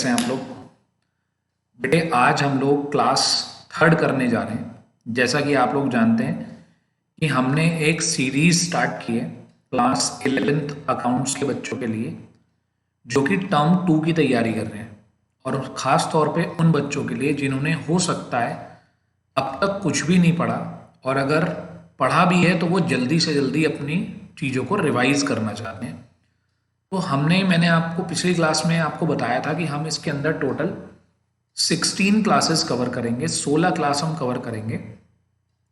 हैं आप लोग। बेटे आज हम लोग क्लास थर्ड करने जा रहे हैं। जैसा कि आप लोग जानते हैं कि हमने एक सीरीज स्टार्ट की है क्लास 11th अकाउंट्स के बच्चों के लिए, जो कि टर्म 2 की तैयारी कर रहे हैं, और ख़ास तौर पे उन बच्चों के लिए जिन्होंने हो सकता है अब तक कुछ भी नहीं पढ़ा, और अगर पढ़ा भी है तो वो जल्दी से जल्दी अपनी चीज़ों को रिवाइज करना चाहते हैं। तो मैंने आपको पिछली क्लास में आपको बताया था कि हम इसके अंदर टोटल 16 क्लासेस कवर करेंगे, 16 क्लास हम कवर करेंगे,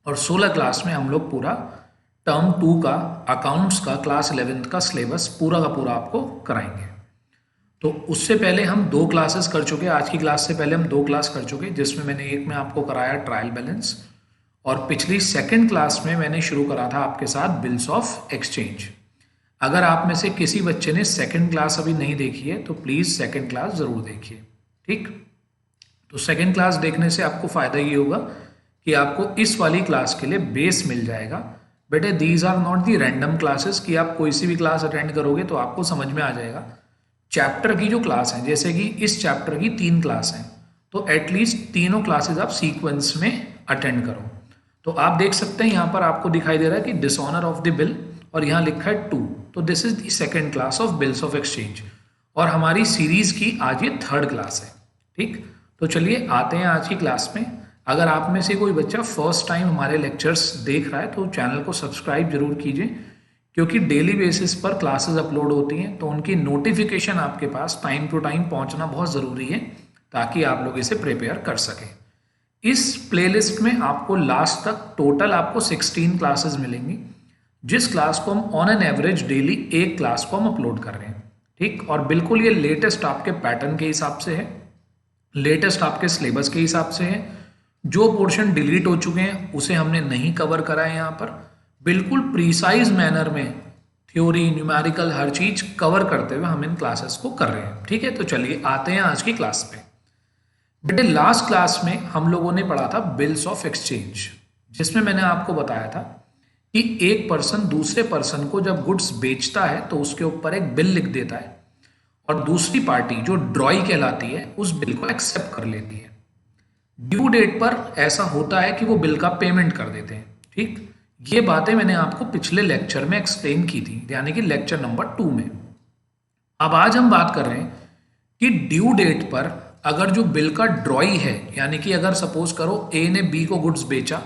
और 16 क्लास में हम लोग पूरा टर्म 2 का अकाउंट्स का क्लास 11th का सिलेबस पूरा का पूरा आपको कराएंगे। तो उससे पहले हम 2 क्लासेस कर चुके, आज की क्लास से पहले हम 2 क्लास कर चुके, जिसमें मैंने एक में आपको कराया ट्रायल बैलेंस, और पिछली सेकेंड क्लास में मैंने शुरू करा था आपके साथ बिल्स ऑफ एक्सचेंज। अगर आप में से किसी बच्चे ने सेकेंड क्लास अभी नहीं देखी है तो प्लीज़ सेकेंड क्लास ज़रूर देखिए, ठीक। तो सेकेंड क्लास देखने से आपको फ़ायदा ये होगा कि आपको इस वाली क्लास के लिए बेस मिल जाएगा। बेटे these are not the random classes कि आप कोई सी भी क्लास अटेंड करोगे तो आपको समझ में आ जाएगा। चैप्टर की जो क्लास है, जैसे कि इस चैप्टर की 3 क्लास हैं, तो एटलीस्ट तीनों क्लासेस आप सीक्वेंस में अटेंड करो। तो आप देख सकते हैं यहाँ पर आपको दिखाई दे रहा है कि डिसऑनर ऑफ द बिल, और यहाँ लिखा है 2, तो this is the second class of bills of exchange, और हमारी सीरीज की आज ये थर्ड क्लास है, ठीक। तो चलिए आते हैं आज की क्लास में। अगर आप में से कोई बच्चा फर्स्ट टाइम हमारे लेक्चर्स देख रहा है तो चैनल को सब्सक्राइब जरूर कीजिए, क्योंकि डेली बेसिस पर क्लासेस अपलोड होती हैं, तो उनकी नोटिफिकेशन आपके पास टाइम टू टाइम पहुंचना बहुत ज़रूरी है, ताकि आप लोग इसे प्रिपेयर कर सकें। इस प्लेलिस्ट में आपको लास्ट तक टोटल आपको 16 क्लासेस मिलेंगी, जिस क्लास को हम ऑन एन एवरेज डेली एक क्लास को हम अपलोड कर रहे हैं, ठीक। और बिल्कुल ये लेटेस्ट आपके पैटर्न के हिसाब से है, लेटेस्ट आपके सिलेबस के हिसाब से है। जो पोर्शन डिलीट हो चुके हैं उसे हमने नहीं कवर करा है, यहाँ पर बिल्कुल प्रीसाइज मैनर में थ्योरी, न्यूमेरिकल हर चीज कवर करते हुए हम इन क्लासेस को कर रहे हैं, ठीक है। तो चलिए आते हैं आज की क्लास पे। बेटे लास्ट क्लास में हम लोगों ने पढ़ा था बिल्स ऑफ एक्सचेंज, जिसमें मैंने आपको बताया था कि एक पर्सन दूसरे पर्सन को जब गुड्स बेचता है तो उसके ऊपर एक बिल लिख देता है, और दूसरी पार्टी जो ड्रॉई कहलाती है उस बिल को एक्सेप्ट कर लेती है। ड्यू डेट पर ऐसा होता है कि वो बिल का पेमेंट कर देते हैं, ठीक। ये बातें मैंने आपको पिछले लेक्चर में एक्सप्लेन की थी, यानी कि लेक्चर नंबर 2 में। अब आज हम बात कर रहे हैं कि ड्यू डेट पर अगर जो बिल का ड्रॉई है, यानी कि अगर सपोज करो ए ने बी को गुड्स बेचा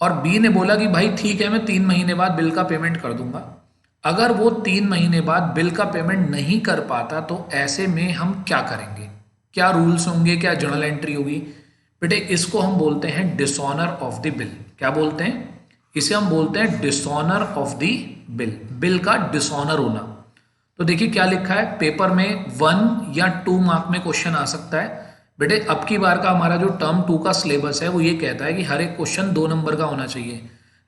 और बी ने बोला कि भाई ठीक है मैं 3 महीने बाद बिल का पेमेंट कर दूंगा, अगर वो 3 महीने बाद बिल का पेमेंट नहीं कर पाता तो ऐसे में हम क्या करेंगे, क्या रूल्स होंगे, क्या जर्नल एंट्री होगी। बेटे इसको हम बोलते हैं डिसऑनर ऑफ द बिल। क्या बोलते हैं इसे? हम बोलते हैं dishonour of the bill, bill का डिसऑनर होना। तो देखिए क्या लिखा है पेपर में, 1 या 2 मार्क में क्वेश्चन आ सकता है। बेटे अब की बार का हमारा जो टर्म 2 का सिलेबस है वो ये कहता है कि हर एक क्वेश्चन 2 नंबर का होना चाहिए,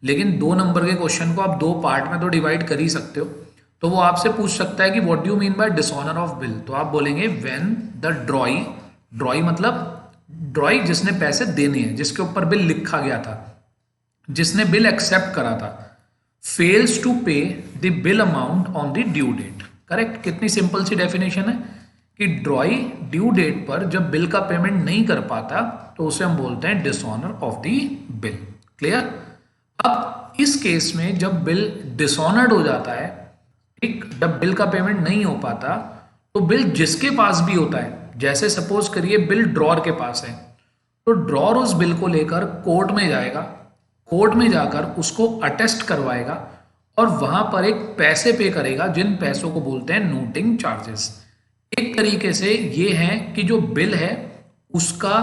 लेकिन 2 नंबर के क्वेश्चन को आप 2 पार्ट में तो डिवाइड कर ही सकते हो। तो वो आपसे पूछ सकता है कि what do you mean by dishonour of bill, तो आप बोलेंगे व्हेन द ड्रॉई, ड्रॉई मतलब ड्रॉई जिसने पैसे देने हैं, जिसके ऊपर बिल लिखा गया था, जिसने बिल एक्सेप्ट करा था, fails to pay the bill amount on the due date. Correct. कितनी सिंपल सी डेफिनेशन है कि ड्रॉई ड्यू डेट पर जब बिल का पेमेंट नहीं कर पाता तो उसे हम बोलते हैं dishonour of the bill. Clear. अब इस केस में जब बिल डिसऑनर्ड हो जाता है, ठीक, जब बिल का पेमेंट नहीं हो पाता तो बिल जिसके पास भी होता है, जैसे सपोज करिए बिल ड्रॉर के पास है, तो ड्रॉर उस बिल को लेकर कोर्ट में जाएगा, कोर्ट में जाकर उसको अटेस्ट करवाएगा और वहां पर एक पैसे पे करेगा, जिन पैसों को बोलते हैं नोटिंग चार्जेस। एक तरीके से ये है कि जो बिल है उसका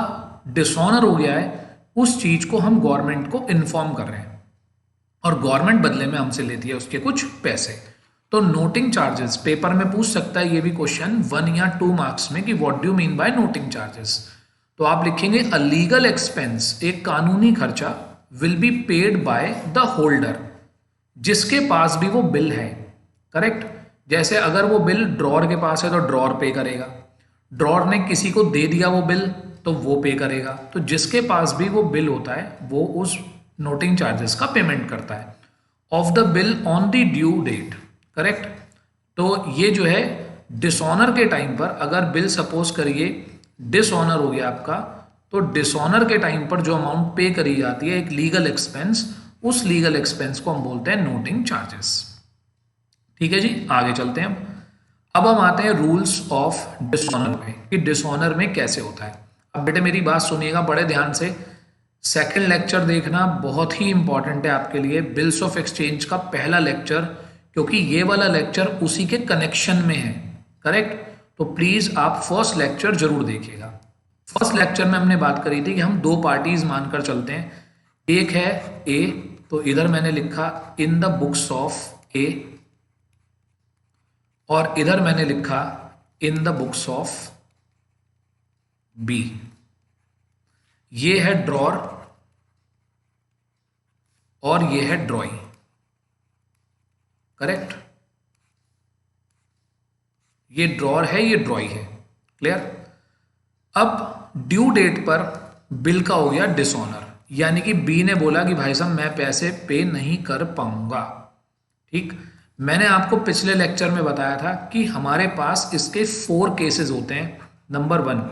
डिसऑनर हो गया है, उस चीज को हम गवर्नमेंट को इन्फॉर्म कर रहे हैं और गवर्नमेंट बदले में हमसे लेती है उसके कुछ पैसे। तो नोटिंग चार्जेस पेपर में पूछ सकता है ये भी क्वेश्चन 1 या 2 मार्क्स में कि what do mean by noting charges. तो आप लिखेंगे अ लीगल एक्सपेंस, एक कानूनी खर्चा, will be paid by the holder, जिसके पास भी वो बिल है। करेक्ट। जैसे अगर वो बिल ड्रॉर के पास है तो ड्रॉर पे करेगा, ड्रॉर ने किसी को दे दिया वो बिल तो वो पे करेगा। तो जिसके पास भी वो बिल होता है वो उस नोटिंग चार्जेस का पेमेंट करता है। Of the bill on the due date. Correct. तो ये जो है डिसऑनर के टाइम पर अगर बिल सपोज करिए डिसऑनर हो गया आपका, तो डिसऑनर के टाइम पर जो अमाउंट पे करी जाती है एक लीगल एक्सपेंस, उस लीगल एक्सपेंस को हम बोलते हैं नोटिंग चार्जेस। ठीक है जी, आगे चलते हैं। अब हम आते हैं रूल्स ऑफ डिसऑनर पे कि डिसऑनर में कैसे होता है। अब बेटे मेरी बात सुनिएगा बड़े ध्यान से, सेकंड लेक्चर देखना बहुत ही इंपॉर्टेंट है आपके लिए, बिल्स ऑफ एक्सचेंज का पहला लेक्चर, क्योंकि ये वाला लेक्चर उसी के कनेक्शन में है। करेक्ट? तो प्लीज आप फर्स्ट लेक्चर जरूर देखिएगा। फर्स्ट लेक्चर में हमने बात करी थी कि हम दो पार्टीज मानकर चलते हैं, एक है ए, तो इधर मैंने लिखा in the books of A, और इधर मैंने लिखा in the books of B. ये है ड्रॉर और ये है ड्रॉई। करेक्ट? ये ड्रॉर है, ये ड्रॉई है। क्लियर? अब ड्यू डेट पर बिल का हो गया डिसऑनर, यानी कि बी ने बोला कि भाई साहब मैं पैसे पे नहीं कर पाऊंगा। ठीक? मैंने आपको पिछले लेक्चर में बताया था कि हमारे पास इसके 4 केसेस होते हैं। Number 1,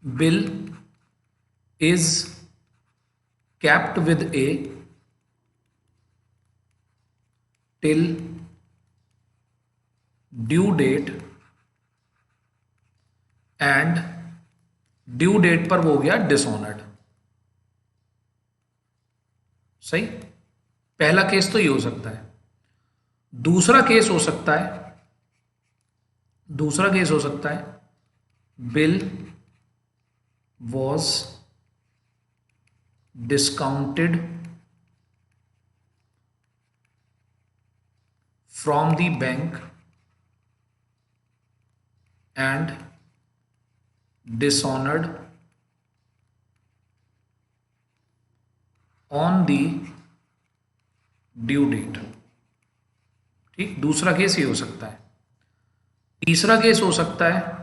bill is kept with A till due date, and due date पर वो हो गया डिसऑनर्ड। सही? पहला केस तो ये हो सकता है। दूसरा केस हो सकता है bill was discounted from the bank and dishonored on the due date। ठीक? दूसरा केस ये हो सकता है। तीसरा केस हो सकता है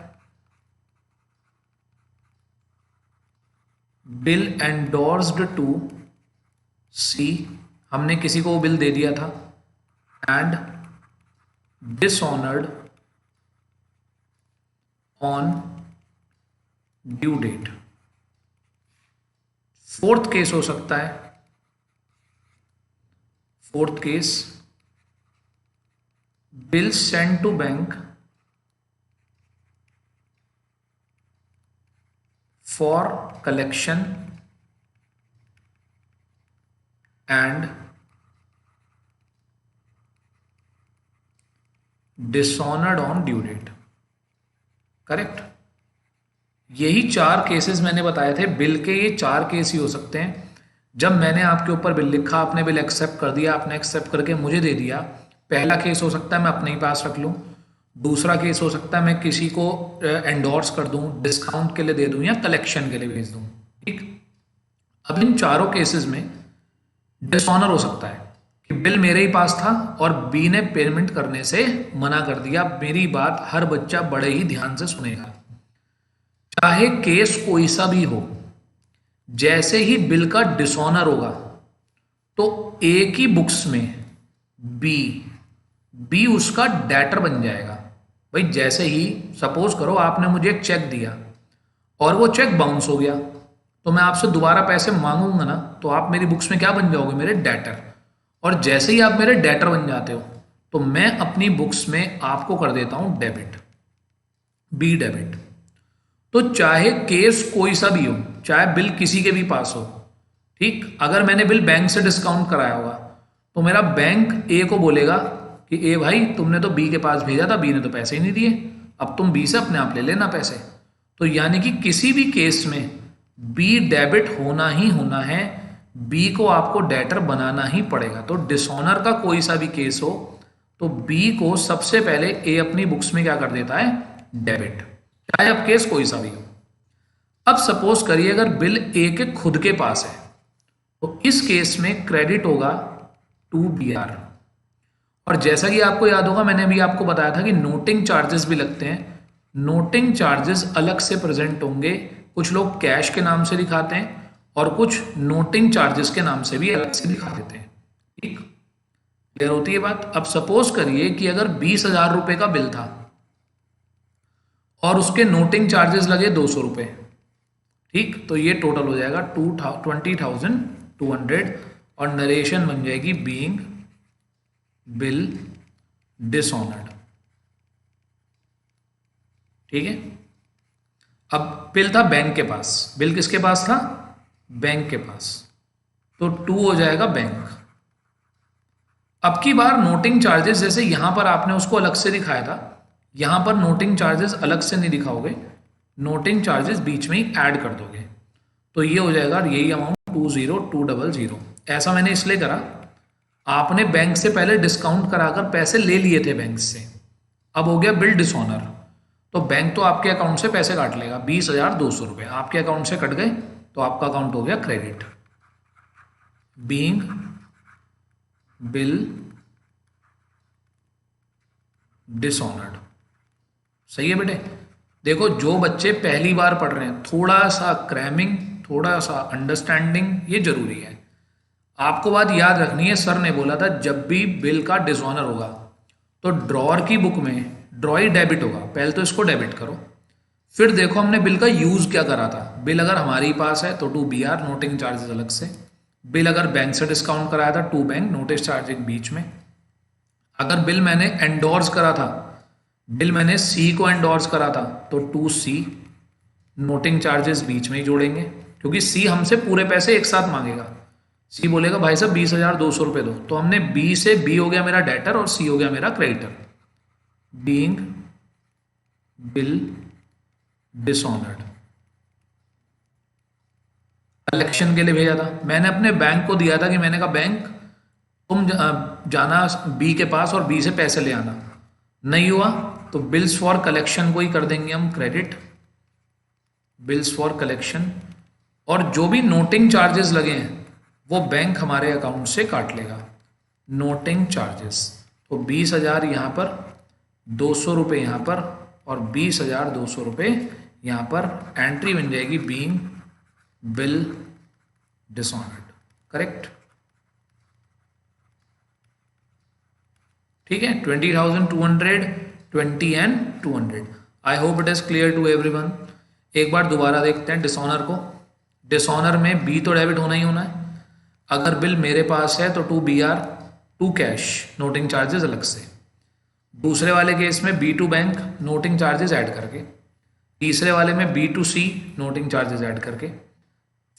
बिल एंडोर्स्ड टू सी, हमने किसी को बिल दे दिया था, and dishonoured on due date. Fourth case हो सकता है, fourth case bill send to bank for collection and dishonored on due date। करेक्ट? यही 4 केसेस मैंने बताए थे बिल के। ये 4 केस ही हो सकते हैं। जब मैंने आपके ऊपर बिल लिखा, आपने बिल एक्सेप्ट कर दिया, आपने एक्सेप्ट करके मुझे दे दिया, पहला केस हो सकता है मैं अपने ही पास रख लूं। दूसरा केस हो सकता है मैं किसी को एंडोर्स कर दूं, डिस्काउंट के लिए दे दूं या कलेक्शन के लिए भेज दूं। ठीक? अब इन चारों केसेस में डिसऑनर हो सकता है कि बिल मेरे ही पास था और बी ने पेमेंट करने से मना कर दिया। मेरी बात हर बच्चा बड़े ही ध्यान से सुनेगा, चाहे केस कोई सा भी हो, जैसे ही बिल का डिसऑनर होगा तो एक ही बुक्स में बी उसका डेटर बन जाएगा। भाई जैसे ही सपोज करो आपने मुझे एक चेक दिया और वो चेक बाउंस हो गया, तो मैं आपसे दोबारा पैसे मांगूंगा ना, तो आप मेरी बुक्स में क्या बन जाओगे? मेरे डेटर। और जैसे ही आप मेरे डेटर बन जाते हो तो मैं अपनी बुक्स में आपको कर देता हूं डेबिट, बी डेबिट। तो चाहे केस कोई सा भी हो, चाहे बिल किसी के भी पास हो, ठीक, अगर मैंने बिल बैंक से डिस्काउंट कराया होगा तो मेरा बैंक ए को बोलेगा कि ए भाई तुमने तो बी के पास भेजा था, बी ने तो पैसे ही नहीं दिए, अब तुम बी से अपने आप ले लेना पैसे। तो यानी कि किसी भी केस में बी डेबिट होना ही होना है, बी को आपको डेटर बनाना ही पड़ेगा। तो डिसऑनर का कोई सा भी केस हो तो बी को सबसे पहले ए अपनी बुक्स में क्या कर देता है? डेबिट, चाहे अब केस कोई सा भी हो। अब सपोज करिए अगर बिल ए के खुद के पास है तो इस केस में क्रेडिट होगा टू बी आर। और जैसा कि आपको याद होगा मैंने अभी आपको बताया था कि नोटिंग चार्जेस भी लगते हैं। नोटिंग चार्जेस अलग से प्रेजेंट होंगे, कुछ लोग कैश के नाम से दिखाते हैं और कुछ नोटिंग चार्जेस के नाम से भी अलग से दिखा देते हैं। ठीक, क्लियर होती है बात? अब सपोज करिए कि अगर 20,000 रुपए का बिल था, और उसके नोटिंग चार्जेस लगे 200 रुपये। ठीक, तो ये टोटल हो जाएगा 20,200 और नरेशन बन जाएगी बीइंग बिल डिसऑनर्ड। ठीक है, अब बिल था बैंक के पास, बिल किसके पास था? बैंक के पास, तो 2 हो जाएगा बैंक। अब की बार नोटिंग चार्जेस, जैसे यहां पर आपने उसको अलग से दिखाया था, यहां पर नोटिंग चार्जेस अलग से नहीं दिखाओगे, नोटिंग चार्जेस बीच में ही ऐड कर दोगे, तो ये हो जाएगा यही अमाउंट 20,200। ऐसा मैंने इसलिए करा, आपने बैंक से पहले डिस्काउंट कराकर पैसे ले लिए थे बैंक से, अब हो गया बिल डिसऑनर, तो बैंक तो आपके अकाउंट से पैसे काट लेगा। 20,200 रुपये आपके अकाउंट से कट गए, तो आपका अकाउंट हो गया क्रेडिट, बीइंग बिल डिसऑनर्ड। सही है बेटे। देखो, जो बच्चे पहली बार पढ़ रहे हैं, थोड़ा सा क्रैमिंग, थोड़ा सा अंडरस्टैंडिंग ये जरूरी है। आपको बात याद रखनी है, सर ने बोला था जब भी बिल का डिसऑनर होगा तो ड्रॉअर की बुक में ड्रॉई डेबिट होगा, पहले तो इसको डेबिट करो, फिर देखो हमने बिल का यूज क्या करा था। बिल अगर हमारे पास है तो 2 BR नोटिंग चार्जेस अलग से, बिल अगर बैंक से डिस्काउंट कराया था 2 बैंक नोटिस चार्जिंग बीच में, अगर बिल मैंने एंडोर्स करा था, बिल मैंने सी को एंडोर्स करा था, तो 2C नोटिंग चार्जेस बीच में ही जोड़ेंगे, क्योंकि सी हमसे पूरे पैसे एक साथ मांगेगा। सी बोलेगा भाई साहब 20,200 रुपये दो, तो हमने बी से, बी हो गया मेरा डेटर और सी हो गया मेरा creditor, being bill dishonoured. Collection के लिए भेजा था, मैंने अपने बैंक को दिया था कि मैंने कहा बैंक तुम जाना बी के पास और बी से पैसे ले आना, नहीं हुआ तो बिल्स फॉर कलेक्शन को ही कर देंगे हम क्रेडिट, बिल्स फॉर कलेक्शन, और जो भी नोटिंग चार्जेस लगे हैं वो बैंक हमारे अकाउंट से काट लेगा, नोटिंग चार्जेस। तो 20,000 यहाँ पर, 200 रुपये यहाँ पर और 20,200 रुपये यहाँ पर, एंट्री बन जाएगी बीइंग बिल डिसऑनर्ड। करेक्ट, ठीक है। 20,200, 20 and 200। I hope it is clear to everyone. एक बार दोबारा देखते हैं डिसऑनर को। डिसऑनर में बी तो डेबिट होना ही होना है, अगर बिल मेरे पास है तो 2 BR 2 कैश नोटिंग चार्जेस अलग से, दूसरे वाले केस में B2 bank noting charges add करके, तीसरे वाले में B2C नोटिंग चार्जेस ऐड करके,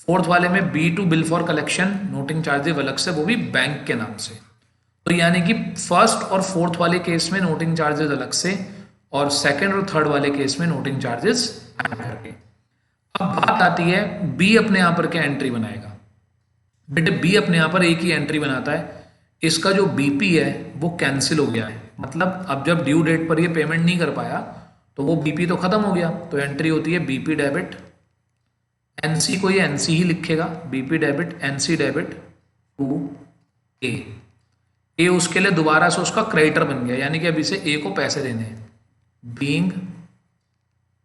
फोर्थ वाले में B2 bill for collection noting charges अलग से, वो भी बैंक के नाम से। तो यानी कि फर्स्ट और फोर्थ वाले केस में नोटिंग चार्जेस अलग से और सेकंड और थर्ड वाले केस में नोटिंग चार्जेस ऐड करके। अब बात आती है बी अपने यहां पर क्या एंट्री बनाएगा। बेटे बी अपने यहां पर एक ही एंट्री बनाता है, इसका जो बीपी है वो कैंसिल हो गया है, मतलब अब जब ड्यू डेट पर ये पेमेंट नहीं कर पाया तो वो बीपी तो खत्म हो गया, तो एंट्री होती है बीपी डेबिट, एनसी को ये एनसी ही लिखेगा, BP debit NC debit to A. A उसके लिए दोबारा से उसका क्रेडिटर बन गया, यानी कि अभी से ए को पैसे देने हैं, बीइंग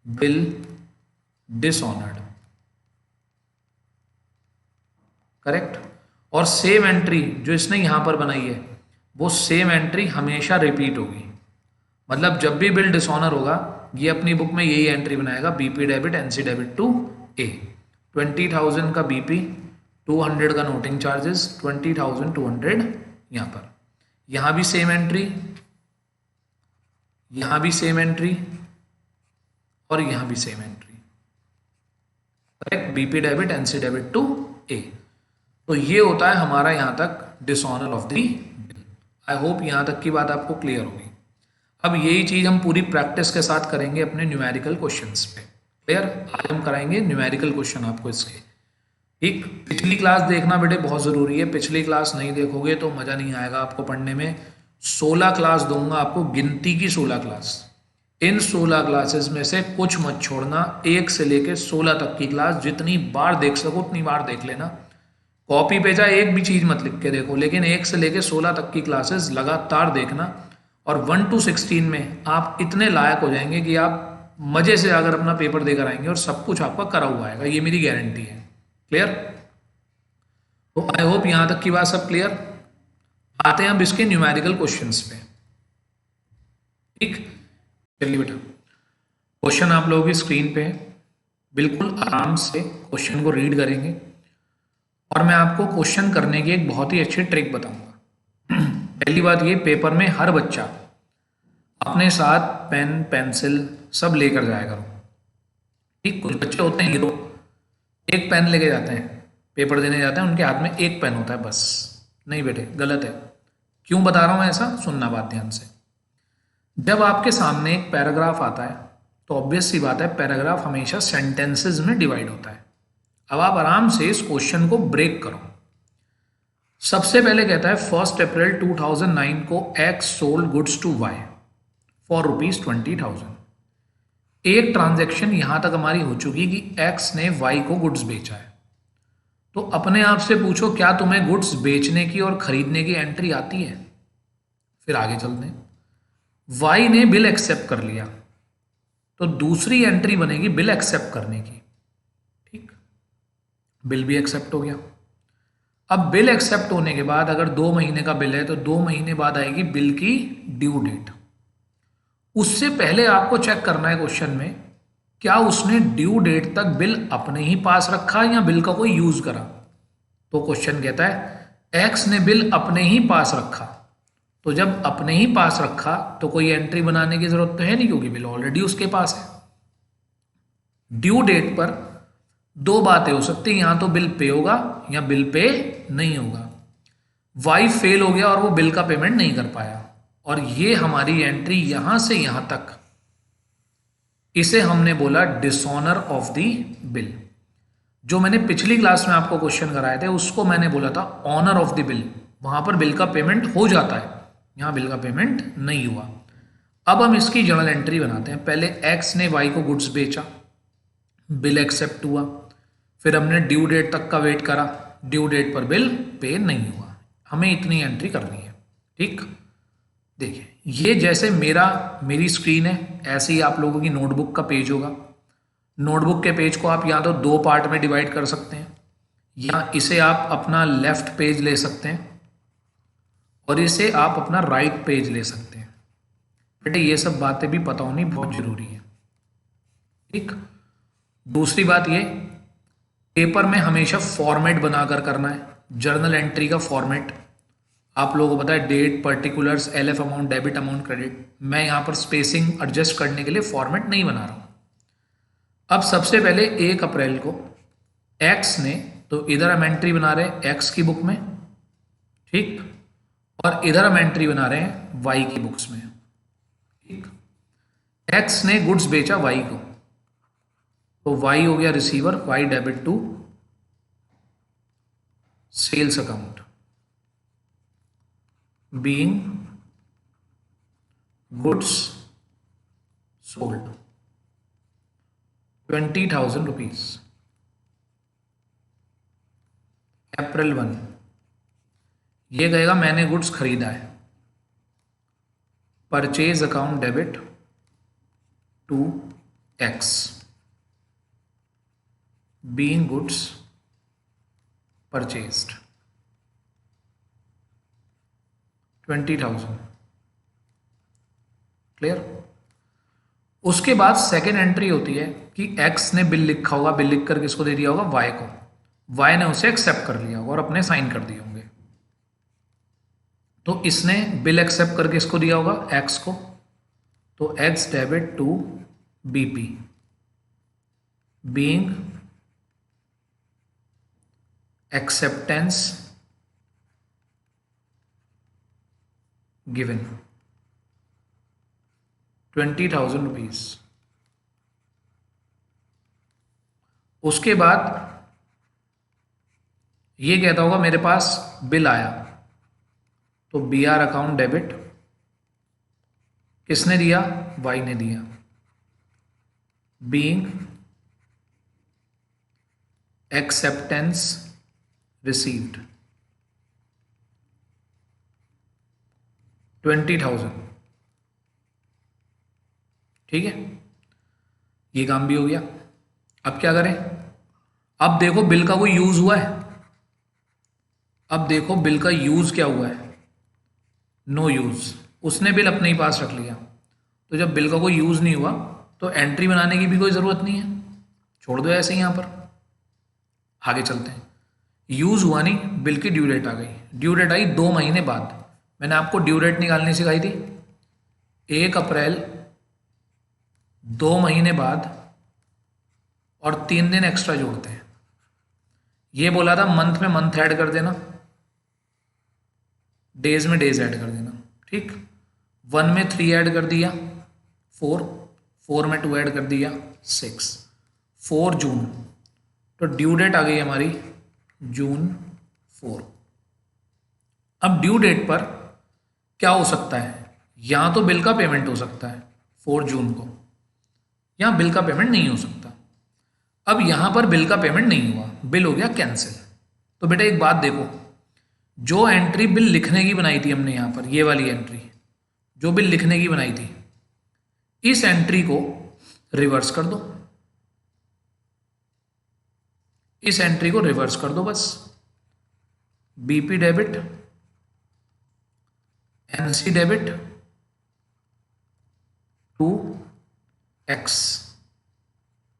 बिल डिसऑनर्ड। करेक्ट, और सेम एंट्री जो इसने यहां पर बनाई है वो सेम एंट्री हमेशा रिपीट होगी, मतलब जब भी बिल डिसऑनर होगा ये अपनी बुक में यही एंट्री बनाएगा, BP debit NC debit to A. 20,000 का बीपी, 200 का नोटिंग चार्जेस, 20,200 यहां पर, यहां भी सेम एंट्री, यहां भी सेम एंट्री और यहां भी same entry. Correct, BP debit NC debit to A. तो ये होता है हमारा यहां तक dishonour of the bill. I hope यहां तक की बात आपको क्लियर होगी। अब यही चीज हम पूरी प्रैक्टिस के साथ करेंगे अपने न्यूमेरिकल क्वेश्चंस पे। क्लियर, आज हम कराएंगे न्यूमेरिकल क्वेश्चन आपको इसके। ठीक, पिछली क्लास देखना बेटे बहुत जरूरी है, पिछली क्लास नहीं देखोगे तो मजा नहीं आएगा आपको पढ़ने में। 16 क्लास दूंगा आपको, गिनती की 16 क्लास, इन 16 क्लासेस में से कुछ मत छोड़ना, 1 से लेकर 16 तक की क्लास जितनी बार देख सको उतनी बार देख लेना। कॉपी पे चाहे एक भी चीज मत लिख के देखो, लेकिन 1 से लेकर 16 तक की क्लासेस लगातार देखना, और 1 to 16 में आप इतने लायक हो जाएंगे कि आप मजे से अगर अपना पेपर देकर आएंगे और सब कुछ आपका करा हुआ आएगा, ये मेरी गारंटी है। क्लियर, तो आई होप यहां तक की बात सब क्लियर। आते हैं अब इसके न्यूमेरिकल क्वेश्चंस पे। ठीक, चलिए बेटा, क्वेश्चन आप लोगों की स्क्रीन पे है, बिल्कुल आराम से क्वेश्चन को रीड करेंगे और मैं आपको क्वेश्चन करने की एक बहुत ही अच्छी ट्रिक बताऊंगा। पहली बात ये, पेपर में हर बच्चा अपने साथ पेन पेंसिल सब लेकर जाया करो। ठीक, कुछ बच्चे होते हैं हीरो, एक पेन लेके जाते हैं, पेपर देने जाते हैं, उनके हाथ में एक पेन होता है बस। नहीं बेटे, गलत है। क्यों बता रहा हूं ऐसा, सुनना बात ध्यान से। जब आपके सामने एक पैराग्राफ आता है तो ऑब्वियस सी बात है, पैराग्राफ हमेशा सेंटेंसेस में डिवाइड होता है। अब आप आराम से इस क्वेश्चन को ब्रेक करो। सबसे पहले कहता है 1 अप्रैल 2009 को X sold goods to Y for ₹20,000। एक ट्रांजैक्शन यहां तक हमारी हो चुकी कि एक्स ने वाई को गुड्स बेचा है। तो अपने आप से पूछो, क्या तुम्हें गुड्स बेचने की और खरीदने की एंट्री आती है? फिर आगे चलते हैं। वाई ने बिल एक्सेप्ट कर लिया तो दूसरी एंट्री बनेगी बिल एक्सेप्ट करने की। ठीक, बिल भी एक्सेप्ट हो गया। अब बिल एक्सेप्ट होने के बाद अगर 2 महीने का बिल है तो 2 महीने बाद आएगी बिल की ड्यू डेट। उससे पहले आपको चेक करना है क्वेश्चन में, क्या उसने ड्यू डेट तक बिल अपने ही पास रखा या बिल का कोई यूज करा। तो क्वेश्चन कहता है एक्स ने बिल अपने ही पास रखा। तो जब अपने ही पास रखा तो कोई एंट्री बनाने की जरूरत तो है नहीं, क्योंकि बिल ऑलरेडी उसके पास है। ड्यू डेट पर 2 बातें हो सकती हैं, या तो बिल पे होगा या बिल पे नहीं होगा। वाई फेल हो गया और वो बिल का पेमेंट नहीं कर पाया, और ये हमारी एंट्री यहां से यहां तक, इसे हमने बोला डिसऑनर ऑफ द बिल। जो मैंने पिछली क्लास में आपको क्वेश्चन कराए थे उसको मैंने बोला था ऑनर ऑफ द बिल। वहां पर बिल का पेमेंट हो जाता है, यहां बिल का पेमेंट नहीं हुआ। अब हम इसकी जर्नल एंट्री बनाते हैं। पहले एक्स ने वाई को गुड्स बेचा, बिल एक्सेप्ट हुआ, फिर हमने ड्यू डेट तक का वेट करा, ड्यू डेट पर बिल पे नहीं हुआ। हमें इतनी एंट्री करनी है। ठीक, देखिए ये जैसे मेरी स्क्रीन है, ऐसे ही आप लोगों की नोटबुक का पेज होगा। नोटबुक के पेज को आप या तो 2 पार्ट में डिवाइड कर सकते हैं, या इसे आप अपना लेफ्ट पेज ले सकते हैं और इसे आप अपना राइट पेज ले सकते हैं। बेटे ये सब बातें भी पता होनी बहुत जरूरी है। ठीक, दूसरी बात ये, पेपर में हमेशा फॉर्मेट बनाकर करना है। जर्नल एंट्री का फॉर्मेट आप लोगों को पता है, date, particulars, LF amount, debit amount, credit. मैं यहां पर स्पेसिंग एडजस्ट करने के लिए फॉर्मेट नहीं बना रहा हूं। अब सबसे पहले 1 अप्रैल को एक्स ने, तो इधर हम एंट्री बना रहे हैं एक्स की बुक में, ठीक, और इधर हम एंट्री बना रहे हैं वाई की बुक्स में। ठीक, एक्स ने गुड्स बेचा वाई को, तो वाई हो गया receiver, Y debit to sales account, being goods sold ₹20,000। April 1 ये कहेगा मैंने गुड्स खरीदा है, purchase account debit to X, being goods purchased 20,000। Clear. उसके बाद सेकेंड एंट्री होती है कि एक्स ने बिल लिखा होगा, बिल लिख कर किसको दे दिया होगा, वाई को, वाई ने उसे एक्सेप्ट कर लिया होगा और अपने साइन कर दिए होंगे। तो इसने बिल एक्सेप्ट करके इसको दिया होगा एक्स को, तो X debit to BP, being acceptance given ₹20,000। उसके बाद ये कहता होगा मेरे पास बिल आया, तो बीआर अकाउंट डेबिट, किसने दिया, वाई ने दिया, बीइंग एक्सेप्टेंस रिसीव्ड 20,000। ठीक है, ये काम भी हो गया। अब क्या करें, अब देखो बिल का कोई यूज हुआ है, अब देखो बिल का यूज क्या हुआ है, नो यूज। उसने बिल अपने ही पास रख लिया, तो जब बिल का कोई यूज नहीं हुआ तो एंट्री बनाने की भी कोई ज़रूरत नहीं है, छोड़ दो ऐसे ही यहाँ पर। आगे चलते हैं। यूज़ हुआ नहीं, बिल की ड्यू डेट आ गई। ड्यू डेट आई 2 महीने बाद। मैंने आपको ड्यू डेट निकालनी सिखाई थी, 1 अप्रैल, 2 महीने बाद और 3 दिन एक्स्ट्रा जोड़ते हैं। ये बोला था मंथ में मंथ ऐड कर देना, डेज में डेज ऐड कर देना, ठीक। 1 में 3 ऐड कर दिया, 4 में 2 ऐड कर दिया, 6, 4 जून। तो ड्यू डेट आ गई हमारी जून 4। अब ड्यू डेट पर क्या हो सकता है, या तो बिल का पेमेंट हो सकता है 4 जून को, या बिल का पेमेंट नहीं हो सकता। अब यहां पर बिल का पेमेंट नहीं हुआ, बिल हो गया कैंसिल। तो बेटा एक बात देखो, जो एंट्री बिल लिखने की बनाई थी हमने यहां पर, ये वाली एंट्री जो बिल लिखने की बनाई थी, इस एंट्री को रिवर्स कर दो, इस एंट्री को रिवर्स कर दो बस। BP debit, NC debit to X,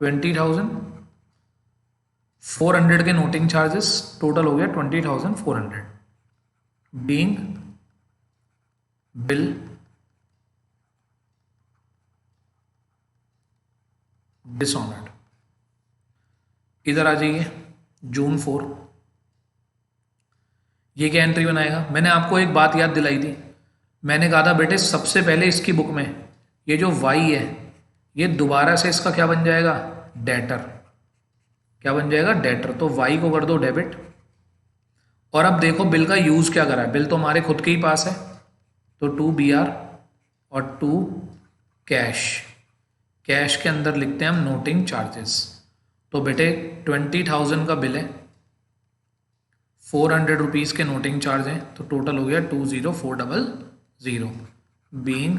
20,000, 400 के नोटिंग चार्जेस, टोटल हो गया 20,400, बीइंग बिल डिसऑनर्ड। इधर आ जाइए, जून 4, ये क्या एंट्री बनाएगा। मैंने आपको एक बात याद दिलाई थी, मैंने कहा था बेटे सबसे पहले इसकी बुक में ये जो वाई है, ये दोबारा से इसका क्या बन जाएगा, डेटर। क्या बन जाएगा, डेटर। तो वाई को कर दो डेबिट। और अब देखो बिल का यूज क्या करा है, बिल तो हमारे खुद के ही पास है, तो 2 BR और 2 कैश। कैश के अंदर लिखते हैं हम नोटिंग चार्जेस। तो बेटे 20,000 का बिल है, 400 रुपीज़ के नोटिंग चार्ज हैं, तो टोटल हो गया 20,400, बीइंग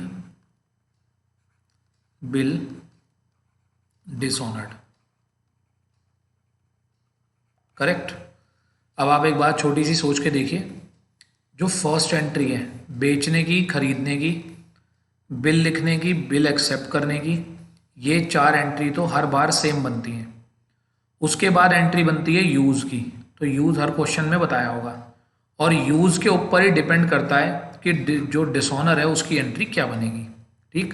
बिल डिसऑनर्ड। करेक्ट। अब आप एक बात छोटी सी सोच के देखिए, जो फर्स्ट एंट्री है बेचने की, खरीदने की, बिल लिखने की, बिल एक्सेप्ट करने की, ये 4 एंट्री तो हर बार सेम बनती हैं। उसके बाद एंट्री बनती है यूज़ की, तो यूज़ हर क्वेश्चन में बताया होगा, और यूज़ के ऊपर ही डिपेंड करता है कि जो डिसऑनर है उसकी एंट्री क्या बनेगी, ठीक।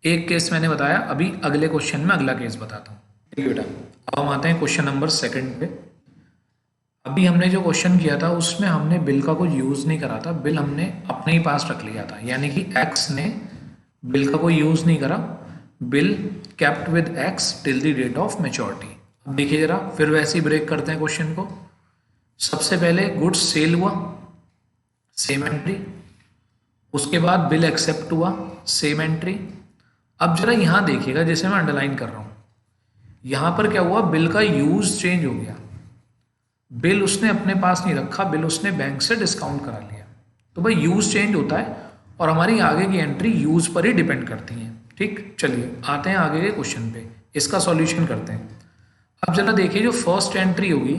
एक केस मैंने बताया, अभी अगले क्वेश्चन में अगला केस बताता हूँ, ठीक बेटा। अब हम आते हैं क्वेश्चन नंबर 2 पे। अभी हमने जो क्वेश्चन किया था उसमें हमने बिल का कोई यूज़ नहीं करा था, बिल हमने अपने ही पास रख लिया था, यानी कि एक्स ने बिल का कोई यूज़ नहीं करा, bill kept with X till the date of maturity. अब देखिए जरा, फिर वैसे ही ब्रेक करते हैं क्वेश्चन को। सबसे पहले गुड्स सेल हुआ, सेम एंट्री। उसके बाद बिल एक्सेप्ट हुआ, सेम एंट्री। अब जरा यहां देखिएगा, जैसे मैं अंडरलाइन कर रहा हूं, यहां पर क्या हुआ, बिल का यूज चेंज हो गया। बिल उसने अपने पास नहीं रखा, बिल उसने बैंक से डिस्काउंट करा लिया। तो भाई यूज चेंज होता है और हमारी आगे की एंट्री यूज पर ही डिपेंड करती है, ठीक। चलिए आते हैं आगे के क्वेश्चन पे, इसका सॉल्यूशन करते हैं। अब जरा देखिए, जो फर्स्ट एंट्री होगी,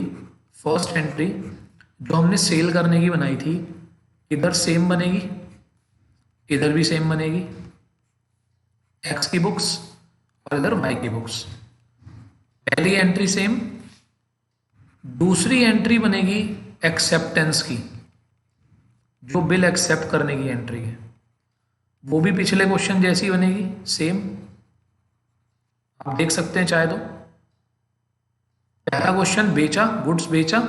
फर्स्ट एंट्री जो हमने सेल करने की बनाई थी, इधर सेम बनेगी, इधर भी सेम बनेगी, एक्स की बुक्स और इधर वाई की बुक्स। पहली एंट्री सेम, दूसरी एंट्री बनेगी एक्सेप्टेंस की, जो बिल एक्सेप्ट करने की एंट्री है, वो भी पिछले क्वेश्चन जैसी बनेगी, सेम। आप देख सकते हैं चाहे तो। पहला क्वेश्चन बेचा, गुड्स बेचा,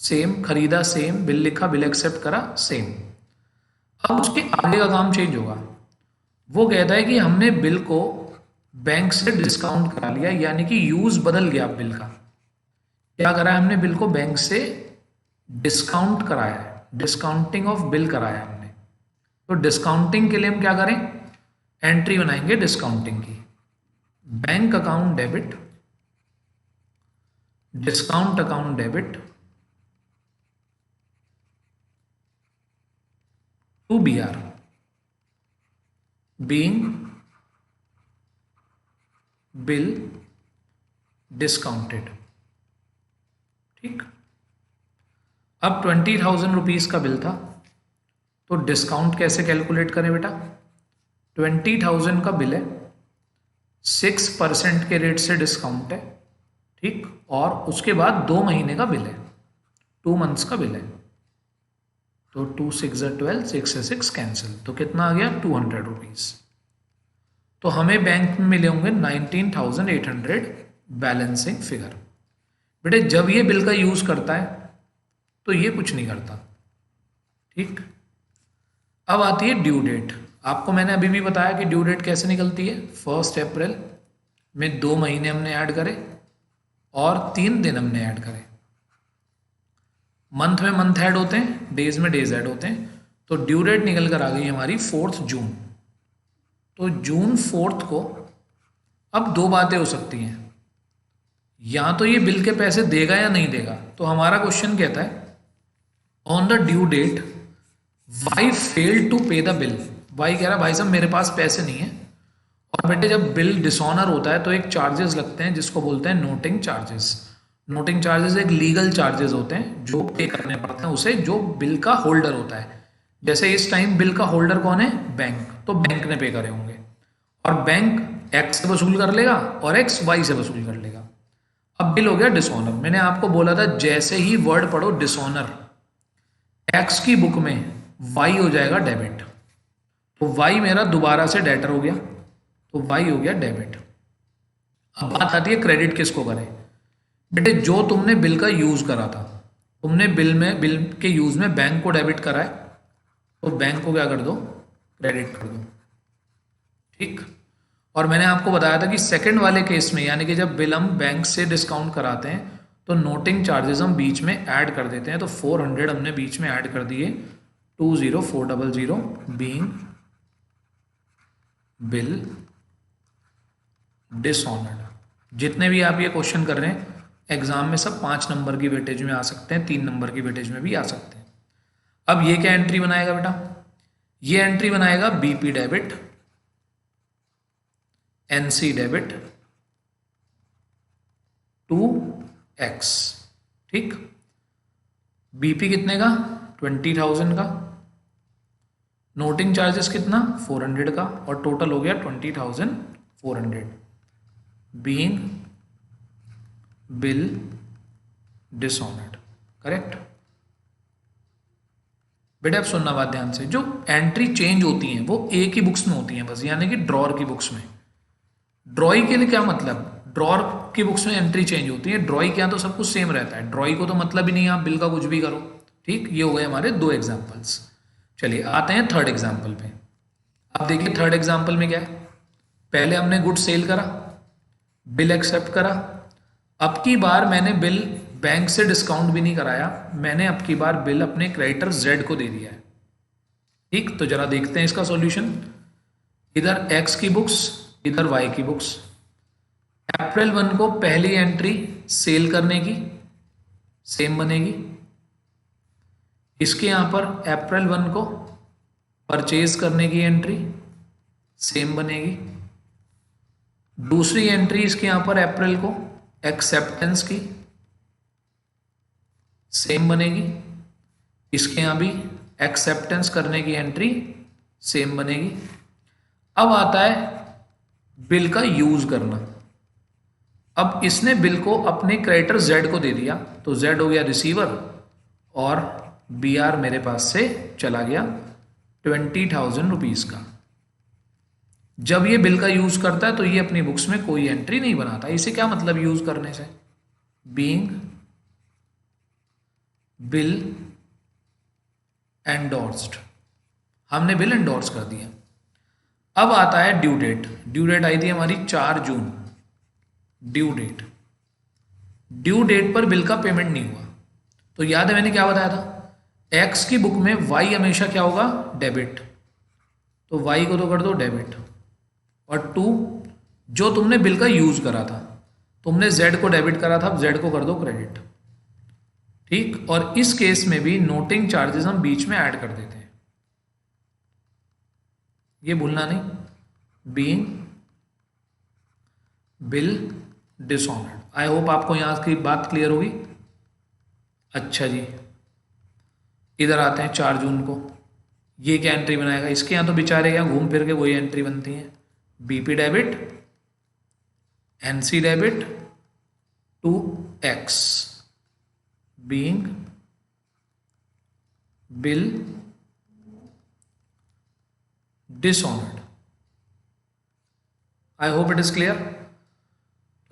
सेम, खरीदा सेम, बिल लिखा, बिल एक्सेप्ट करा, सेम। अब उसके आगे का काम चेंज होगा, वो कहता है कि हमने बिल को बैंक से डिस्काउंट करा लिया, यानी कि यूज बदल गया बिल का। क्या करा है हमने, बिल को बैंक से डिस्काउंट कराया है, डिस्काउंटिंग ऑफ बिल कराया हमने। तो डिस्काउंटिंग के लिए हम क्या करें, एंट्री बनाएंगे डिस्काउंटिंग की, bank account debit, discount account debit to BR, being bill discounted, ठीक। अब 20,000 रुपीज का बिल था, तो डिस्काउंट कैसे कैलकुलेट करें बेटा। 20,000 का बिल है, 6% के रेट से डिस्काउंट है, ठीक, और उसके बाद 2 महीने का बिल है, 2 मंथ्स का बिल है। तो 2 6 12, 6 से 6 कैंसिल, तो कितना आ गया 200 रुपीज़। तो हमें बैंक में मिले होंगे 19,800 बैलेंसिंग फिगर। बेटे जब ये बिल का यूज़ करता है तो ये कुछ नहीं करता, ठीक। अब आती है ड्यू डेट। आपको मैंने अभी भी बताया कि ड्यू डेट कैसे निकलती है। 1 अप्रैल में 2 महीने हमने ऐड करे और 3 दिन हमने ऐड करे। मंथ में मंथ ऐड होते हैं, डेज में डेज ऐड होते हैं। तो ड्यू डेट निकल कर आ गई हमारी 4 जून। तो जून 4 को अब 2 बातें हो सकती हैं, या तो ये बिल के पैसे देगा या नहीं देगा। तो हमारा क्वेश्चन कहता है on the due date Y failed to pay the bill. Y कह रहा भाई साहब मेरे पास पैसे नहीं है। और बेटे जब बिल डिसऑनर होता है तो एक चार्जेस लगते हैं जिसको बोलते हैं नोटिंग चार्जेस। नोटिंग चार्जेस एक लीगल चार्जेस होते हैं जो पे करने पड़ते हैं उसे, जो बिल का होल्डर होता है। जैसे इस टाइम बिल का होल्डर कौन है, बैंक, तो बैंक ने पे करे होंगे। और बैंक एक्स से वसूल कर लेगा और एक्स वाई से वसूल कर लेगा। अब बिल हो गया डिसऑनर। मैंने आपको बोला था जैसे ही वर्ड पढ़ो डिसऑनर, एक्स की बुक में वाई हो जाएगा डेबिट। तो वाई मेरा दोबारा से डेटर हो गया, तो वाई हो गया डेबिट। अब बात आती है क्रेडिट किसको करें। बेटे जो तुमने बिल का यूज करा था, तुमने बिल के यूज में बैंक को डेबिट करा है, तो बैंक को क्या कर दो, क्रेडिट कर दो, ठीक। और मैंने आपको बताया था कि सेकंड वाले केस में, यानी कि जब बिल हम बैंक से डिस्काउंट कराते हैं तो नोटिंग चार्जेस हम बीच में ऐड कर देते हैं। तो 400 हमने बीच में ऐड कर दिए, 20400 बीइंग बिल डिसऑनर्ड। जितने भी आप ये क्वेश्चन कर रहे हैं एग्जाम में सब 5 नंबर की वेटेज में आ सकते हैं, 3 नंबर की वेटेज में भी आ सकते हैं। अब ये क्या एंट्री बनाएगा बेटा, ये एंट्री बनाएगा BP debit, NC debit to X, ठीक। बीपी कितने का, 20,000 का, नोटिंग चार्जेस कितना 400 का, और टोटल हो गया 20,400 बीइंग बिल डिसऑनर्ड, करेक्ट। बेटा अब सुनना बात ध्यान से, जो एंट्री चेंज होती हैं वो एक ही बुक्स में होती हैं बस, यानी कि ड्रॉर की बुक्स में। ड्रॉई के लिए क्या मतलब, ड्रॉर की बुक्स में एंट्री चेंज होती है, ड्रॉई के यहाँ तो सब कुछ सेम रहता है। ड्रॉई को तो मतलब ही नहीं है आप बिल का कुछ भी करो, ठीक। ये हो गए हमारे 2 एग्जाम्पल्स। चलिए आते हैं थर्ड एग्जाम्पल पे। अब देखिए थर्ड एग्जाम्पल में क्या है, पहले हमने गुड सेल करा, बिल एक्सेप्ट करा। अब की बार मैंने बिल बैंक से डिस्काउंट भी नहीं कराया, मैंने अब की बार बिल अपने क्रेडिटर जेड को दे दिया है, ठीक। तो जरा देखते हैं इसका सॉल्यूशन। इधर एक्स की बुक्स, इधर वाई की बुक्स। अप्रैल 1 को पहली एंट्री सेल करने की सेम बनेगी। इसके यहां पर अप्रैल 1 को परचेज करने की एंट्री सेम बनेगी। दूसरी एंट्री इसके यहां पर अप्रैल को एक्सेप्टेंस की सेम बनेगी। इसके यहां भी एक्सेप्टेंस करने की एंट्री सेम बनेगी। अब आता है बिल का यूज करना। अब इसने बिल को अपने क्रेडिटर जेड को दे दिया, तो जेड हो गया रिसीवर और बी आर मेरे पास से चला गया 20,000 रुपीज का। जब ये बिल का यूज करता है तो ये अपनी बुक्स में कोई एंट्री नहीं बनाता। इसे क्या मतलब यूज करने से, बीइंग बिल एंडोर्स्ड, हमने बिल एंडोर्स कर दिया। अब आता है ड्यू डेट। ड्यू डेट आई थी हमारी 4 जून। ड्यू डेट, ड्यू डेट पर बिल का पेमेंट नहीं हुआ, तो याद है मैंने क्या बताया था, एक्स की बुक में वाई हमेशा क्या होगा, डेबिट, तो वाई को तो कर दो डेबिट। और 2 जो तुमने बिल का यूज करा था, तुमने जेड को डेबिट करा था, जेड को कर दो क्रेडिट, ठीक। और इस केस में भी नोटिंग चार्जेस हम बीच में ऐड कर देते हैं, ये भूलना नहीं, being bill dishonoured. I hope आपको यहां की बात क्लियर होगी। अच्छा जी, इधर आते हैं 4 जून को। ये क्या एंट्री बनाएगा, इसके यहाँ तो बेचारे यहाँ घूम फिर के वही एंट्री बनती है, BP debit NC debit to X being bill dishonored. I hope it is clear.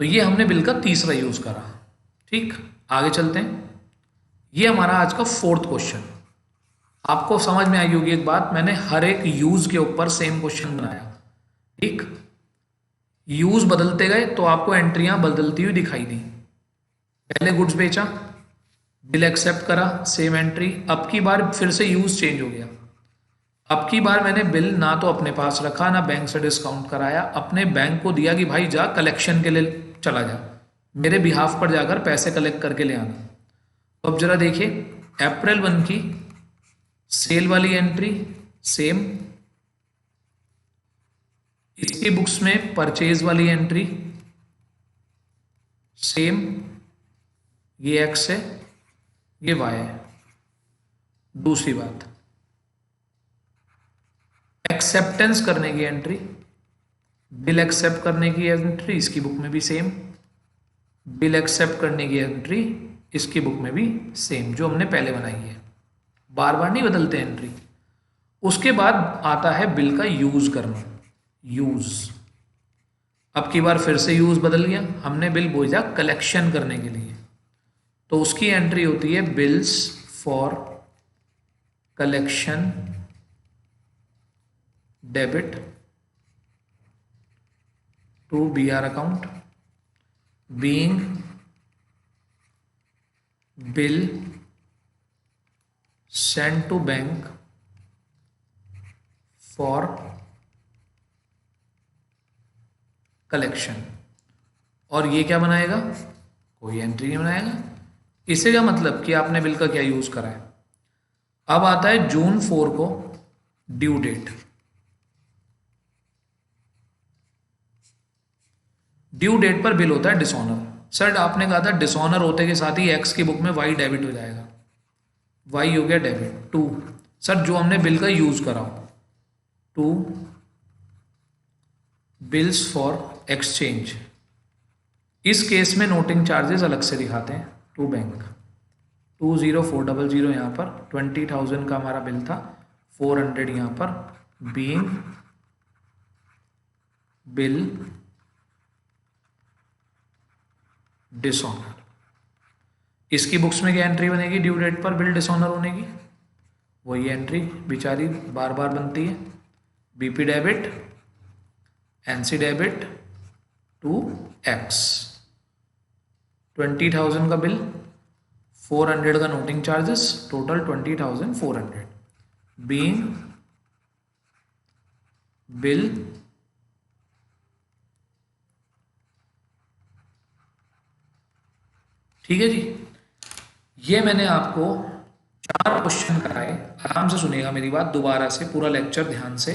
तो ये हमने बिल का तीसरा यूज करा। ठीक, आगे चलते हैं। ये हमारा आज का फोर्थ क्वेश्चन। आपको समझ में आई होगी एक बात, मैंने हर एक यूज के ऊपर सेम क्वेश्चन बनाया। ठीक, यूज बदलते गए तो आपको एंट्रियां बदलती हुई दिखाई दी। पहले गुड्स बेचा, बिल एक्सेप्ट करा, सेम एंट्री। अब की बार फिर से यूज चेंज हो गया। अब की बार मैंने बिल ना तो अपने पास रखा ना बैंक से डिस्काउंट कराया, अपने बैंक को दिया कि भाई जा कलेक्शन के लिए चला जा, मेरे बिहाफ पर जाकर पैसे कलेक्ट करके ले आना। तो अब जरा देखिए, अप्रैल 1 की सेल वाली एंट्री सेम, इसकी बुक्स में परचेज वाली एंट्री सेम, ये एक्स है ये वाई है। दूसरी बात, एक्सेप्टेंस करने की एंट्री, बिल एक्सेप्ट करने की एंट्री इसकी बुक में भी सेम, बिल एक्सेप्ट करने की एंट्री इसकी बुक में भी सेम, जो हमने पहले बनाई है। बार बार नहीं बदलते एंट्री। उसके बाद आता है बिल का यूज करना, यूज। अब की बार फिर से यूज बदल गया, हमने बिल भेजा कलेक्शन करने के लिए, तो उसकी एंट्री होती है bills for collection debit to BR account being bill send to bank for collection. और ये क्या बनाएगा, कोई एंट्री नहीं बनाएगा। इसे का मतलब कि आपने बिल का क्या यूज करा है। अब आता है जून 4 को ड्यू डेट। ड्यू डेट पर बिल होता है डिसऑनर। सर आपने कहा था डिसऑनर होते के साथ ही एक्स की बुक में वाई डेबिट हो जाएगा, वाई हो गया डेबिट टू। सर जो हमने बिल का यूज करा, टू बिल्स फॉर एक्सचेंज, इस केस में नोटिंग चार्जेस अलग से दिखाते हैं टू बैंक। 20400 यहाँ पर 20,000 का हमारा बिल था, 400 यहाँ पर बीइंग बिल डिसऑनर। इसकी बुक्स में क्या एंट्री बनेगी ड्यू डेट पर बिल डिसऑनर होने की, वही एंट्री बेचारी बार बार बनती है। BP debit, NC debit to X, 20,000 का बिल, 400 का noting charges, total 20,400 being bill ठीक है जी। ये मैंने आपको 4 क्वेश्चन कराए। आराम से सुनिएगा मेरी बात, दोबारा से पूरा लेक्चर ध्यान से।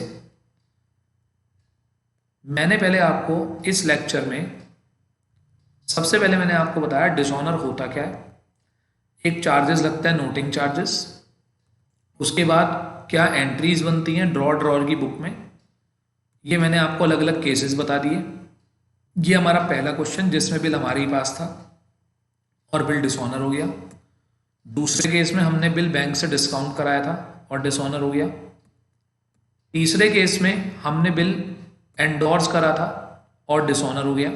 मैंने पहले आपको इस लेक्चर में सबसे पहले मैंने आपको बताया डिसऑनर होता क्या है। एक चार्जेस लगता है नोटिंग चार्जेस, उसके बाद क्या एंट्रीज बनती हैं ड्रॉर की बुक में, ये मैंने आपको अलग अलग केसेस बता दिए। ये हमारा पहला क्वेश्चन जिसमें बिल हमारे ही पास था और बिल डिसऑनर हो गया। दूसरे केस में हमने बिल बैंक से डिस्काउंट कराया था और डिसऑनर हो गया। तीसरे केस में हमने बिल एंडोर्स करा था और डिसऑनर हो गया।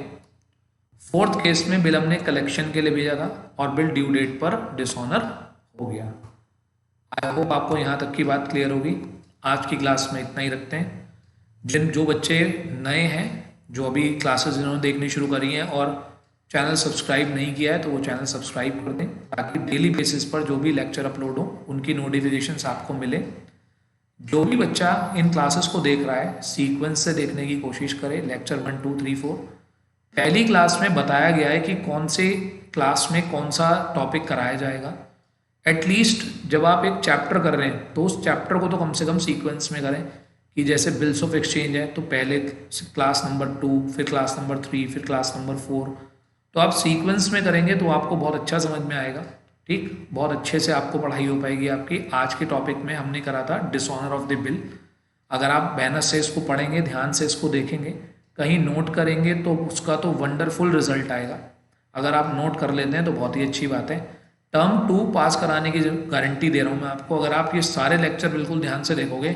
फोर्थ केस में बिल हमने कलेक्शन के लिए भेजा था और बिल ड्यू डेट पर डिसऑनर हो गया। आई होप आपको यहाँ तक की बात क्लियर होगी। आज की क्लास में इतना ही रखते हैं। जो बच्चे नए हैं, जो अभी क्लासेस जिन्होंने देखनी शुरू करी हैं और चैनल सब्सक्राइब नहीं किया है, तो वो चैनल सब्सक्राइब कर दें ताकि डेली बेसिस पर जो भी लेक्चर अपलोड हो उनकी नोटिफिकेशंस आपको मिले। जो भी बच्चा इन क्लासेस को देख रहा है सीक्वेंस से देखने की कोशिश करे। लेक्चर 1, 2, 3, 4 पहली क्लास में बताया गया है कि कौन से क्लास में कौन सा टॉपिक कराया जाएगा। एटलीस्ट जब आप एक चैप्टर कर रहे हैं तो उस चैप्टर को तो कम से कम सीक्वेंस में करें, कि जैसे बिल्स ऑफ एक्सचेंज है तो पहले क्लास नंबर 2, फिर क्लास नंबर 3, फिर क्लास नंबर 4। तो आप सीक्वेंस में करेंगे तो आपको बहुत अच्छा समझ में आएगा। ठीक, बहुत अच्छे से आपको पढ़ाई हो पाएगी आपकी। आज के टॉपिक में हमने करा था डिसऑनर ऑफ द बिल। अगर आप मेहनत से इसको पढ़ेंगे, ध्यान से इसको देखेंगे, कहीं नोट करेंगे तो उसका तो वंडरफुल रिजल्ट आएगा। अगर आप नोट कर लेते हैं तो बहुत ही अच्छी बात है। टर्म 2 पास कराने की गारंटी दे रहा हूँ मैं आपको। अगर आप ये सारे लेक्चर बिल्कुल ध्यान से देखोगे,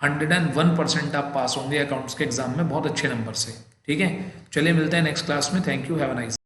101% आप पास होंगे अकाउंट्स के एग्जाम में बहुत अच्छे नंबर से। ठीक है, चलिए मिलते हैं नेक्स्ट क्लास में। Thank you, have a nice.